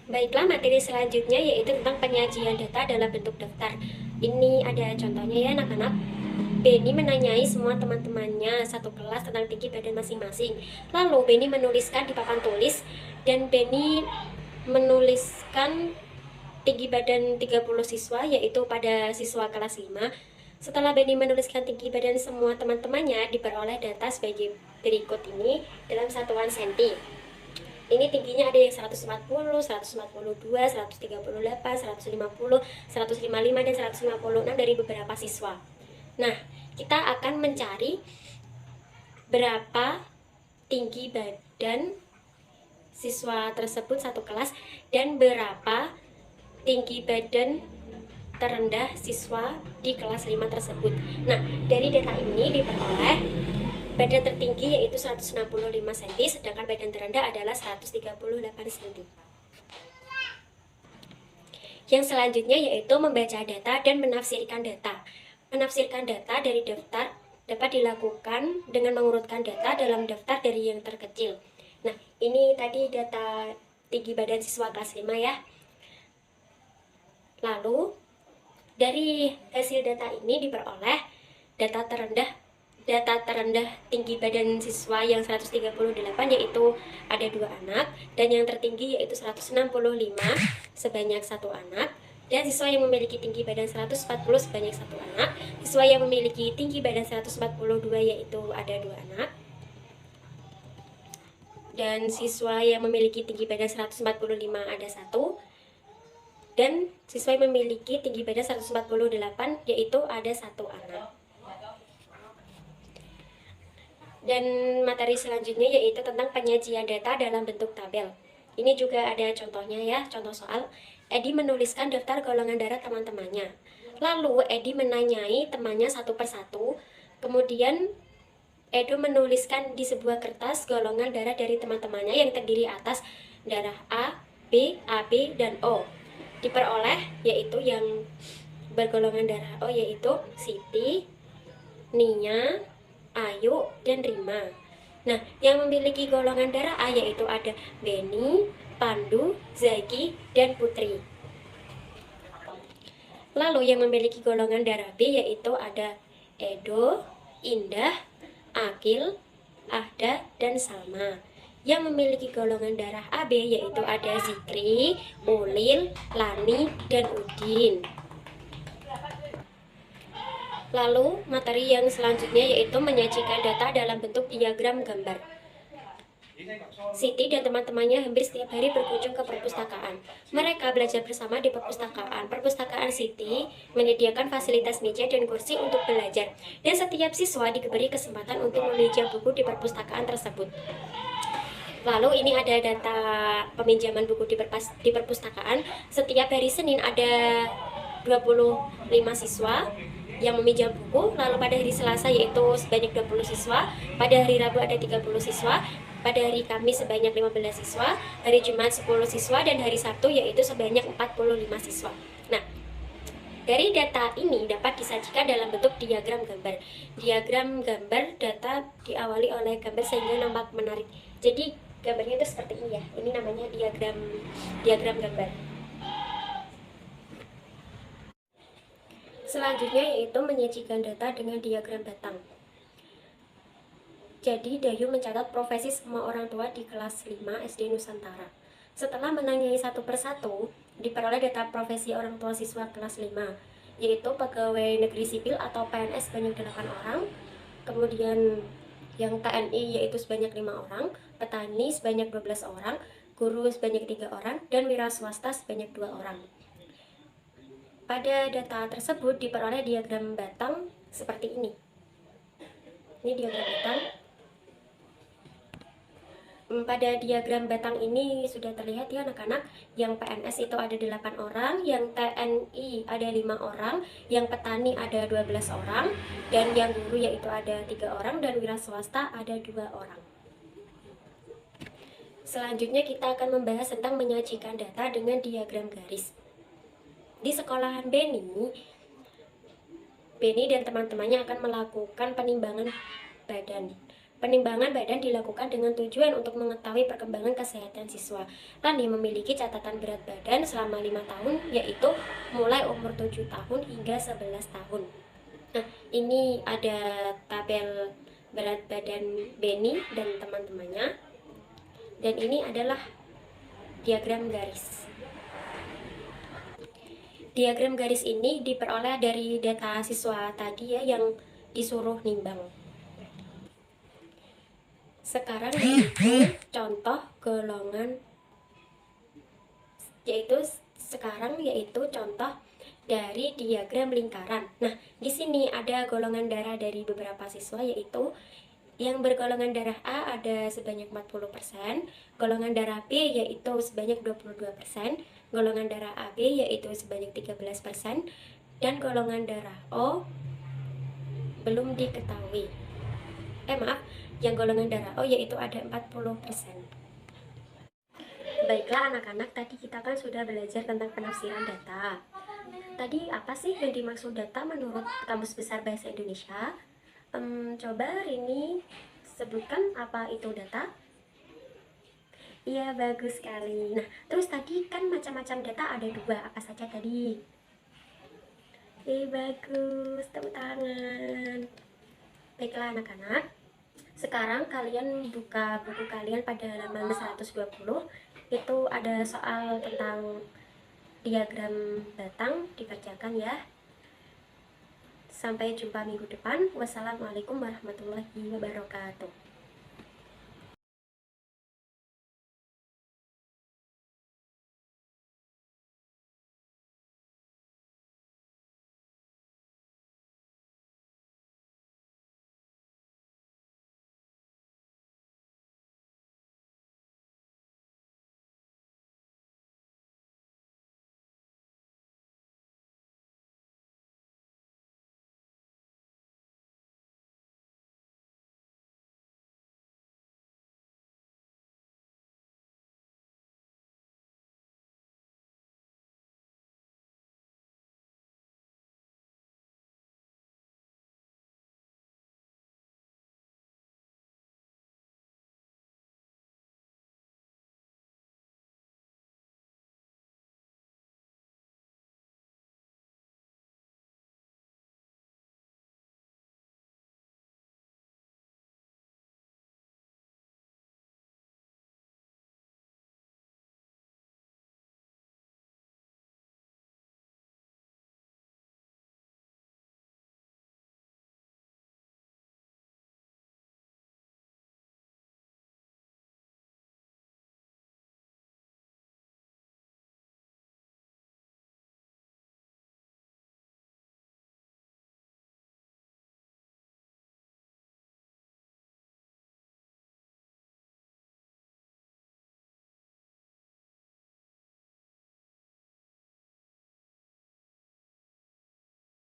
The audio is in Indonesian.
Baiklah, materi selanjutnya yaitu tentang penyajian data dalam bentuk daftar. Ini ada contohnya ya anak-anak. Benny menanyai semua teman-temannya satu kelas tentang tinggi badan masing-masing. Lalu Benny menuliskan di papan tulis dan Benny menuliskan tinggi badan 30 siswa yaitu pada siswa kelas 5. Setelah Benny menuliskan tinggi badan semua teman-temannya, diperoleh data sebagai berikut ini dalam satuan senti. Ini tingginya ada yang 140, 142, 138, 150, 155, dan 156 dari beberapa siswa. Nah, kita akan mencari berapa tinggi badan siswa tersebut satu kelas dan berapa tinggi badan terendah siswa di kelas 5 tersebut. Nah, dari data ini diperoleh badan tertinggi yaitu 165 cm, sedangkan badan terendah adalah 138 cm. Yang selanjutnya yaitu membaca data dan menafsirkan data. Menafsirkan data dari daftar dapat dilakukan dengan mengurutkan data dalam daftar dari yang terkecil. Nah, ini tadi data tinggi badan siswa kelas 5 ya. Lalu, dari hasil data ini diperoleh data terendah tinggi badan siswa yang 138 yaitu ada 2 anak, dan yang tertinggi yaitu 165 sebanyak 1 anak, dan siswa yang memiliki tinggi badan 140 sebanyak 1 anak, siswa yang memiliki tinggi badan 142 yaitu ada 2 anak, dan siswa yang memiliki tinggi badan 145 ada 1, dan siswa yang memiliki tinggi badan 148 yaitu ada 1 anak. Dan materi selanjutnya yaitu tentang penyajian data dalam bentuk tabel. Ini juga ada contohnya ya, contoh soal. Edi menuliskan daftar golongan darah teman-temannya. Lalu Edi menanyai temannya satu persatu. Kemudian Edo menuliskan di sebuah kertas golongan darah dari teman-temannya yang terdiri atas darah A, B, AB, dan O. Diperoleh yaitu yang bergolongan darah O yaitu Siti, Nia, Ayu, dan Rima. Nah, yang memiliki golongan darah A yaitu ada Beni, Pandu, Zaki, dan Putri. Lalu yang memiliki golongan darah B yaitu ada Edo, Indah, Akil, Ahda, dan Salma. Yang memiliki golongan darah AB yaitu ada Zikri, Ulil, Lani, dan Udin. Lalu, materi yang selanjutnya yaitu menyajikan data dalam bentuk diagram gambar. Siti dan teman-temannya hampir setiap hari berkunjung ke perpustakaan. Mereka belajar bersama di perpustakaan. Perpustakaan Siti menyediakan fasilitas meja dan kursi untuk belajar, dan setiap siswa diberi kesempatan untuk meminjam buku di perpustakaan tersebut. Lalu ini ada data peminjaman buku di perpustakaan. Setiap hari Senin ada 25 siswa yang meminjam buku. Lalu pada hari Selasa yaitu sebanyak 20 siswa, pada hari Rabu ada 30 siswa, pada hari Kamis sebanyak 15 siswa, hari Jumat 10 siswa, dan hari Sabtu yaitu sebanyak 45 siswa. Nah, dari data ini dapat disajikan dalam bentuk diagram gambar. Diagram gambar data diawali oleh gambar sehingga nampak menarik. Jadi gambarnya itu seperti ini ya. Ini namanya diagram gambar. Selanjutnya yaitu menyajikan data dengan diagram batang. Jadi Dayu mencatat profesi semua orang tua di kelas 5 SD Nusantara. Setelah menanyai satu persatu, diperoleh data profesi orang tua siswa kelas 5, yaitu pegawai negeri sipil atau PNS sebanyak 8 orang, kemudian yang TNI yaitu sebanyak 5 orang, petani sebanyak 12 orang, guru sebanyak 3 orang, dan wira swasta sebanyak 2 orang. Pada data tersebut diperoleh diagram batang seperti ini. Ini diagram batang. Pada diagram batang ini sudah terlihat ya anak-anak, yang PNS itu ada 8 orang, yang TNI ada 5 orang, yang petani ada 12 orang, dan yang guru yaitu ada 3 orang, dan wira swasta ada 2 orang. Selanjutnya kita akan membahas tentang menyajikan data dengan diagram garis. Di sekolahan Beni dan teman-temannya akan melakukan penimbangan badan. Penimbangan badan dilakukan dengan tujuan untuk mengetahui perkembangan kesehatan siswa. Rani memiliki catatan berat badan selama 5 tahun, yaitu mulai umur 7 tahun hingga 11 tahun. Nah, ini ada tabel berat badan Beni dan teman-temannya. Dan ini adalah diagram garis. Diagram garis ini diperoleh dari data siswa tadi ya yang disuruh nimbang. Sekarang yaitu contoh golongan yaitu contoh dari diagram lingkaran. Nah, di sini ada golongan darah dari beberapa siswa, yaitu yang bergolongan darah A ada sebanyak 40%, golongan darah B yaitu sebanyak 22%, golongan darah AB yaitu sebanyak 13%, dan golongan darah O belum diketahui. Yang golongan darah O yaitu ada 40%. Baiklah anak-anak, tadi kita kan sudah belajar tentang penafsiran data. Tadi apa sih yang dimaksud data menurut Kamus Besar Bahasa Indonesia? Coba Rini sebutkan apa itu data? Iya, bagus sekali. Nah, terus tadi kan macam-macam data ada 2, apa saja tadi? Bagus, tepuk tangan. Baiklah anak-anak, sekarang kalian buka buku kalian pada halaman 120. Itu ada soal tentang diagram batang, dikerjakan ya. Sampai jumpa minggu depan. Wassalamualaikum warahmatullahi wabarakatuh.